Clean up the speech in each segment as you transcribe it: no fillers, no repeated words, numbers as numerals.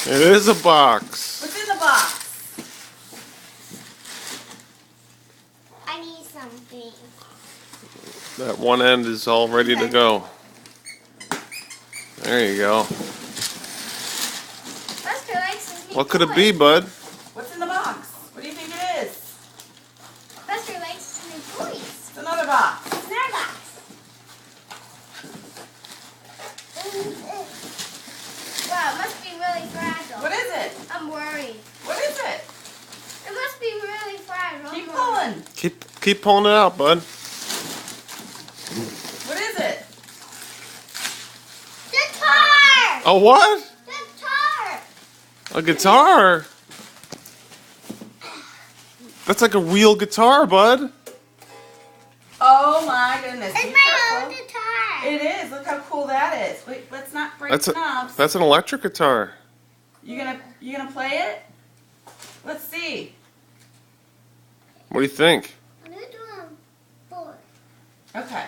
It is a box. What's in the box? I need something. That one end is all ready to go. There you go. Buster likes his new What could it toy. be, bud? What's in the box? What do you think it is? Buster likes his new toys. It's another box. Another box. Wow, it must be really fragile. What is it? I'm worried. What is it? It must be really fragile. Keep pulling. Keep pulling it out, bud. What is it? Guitar! A what? Guitar! A guitar? That's like a real guitar, bud. Oh my goodness. It's Be my careful. own guitar. It is. Look how cool that is. Wait, let's not break That's the knobs. that's an electric guitar. You gonna play it? Let's see. What do you think? I'm gonna do a board. Okay.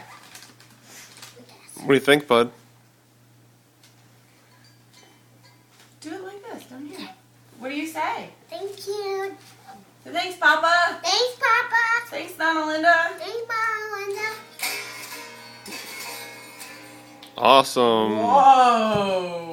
What do you think, bud? Do it like this. Down here. What do you say? Thank you. Say thanks, Papa. Thanks, Papa. Thanks, Donna Linda. Thanks, Mama Linda. Awesome. Whoa.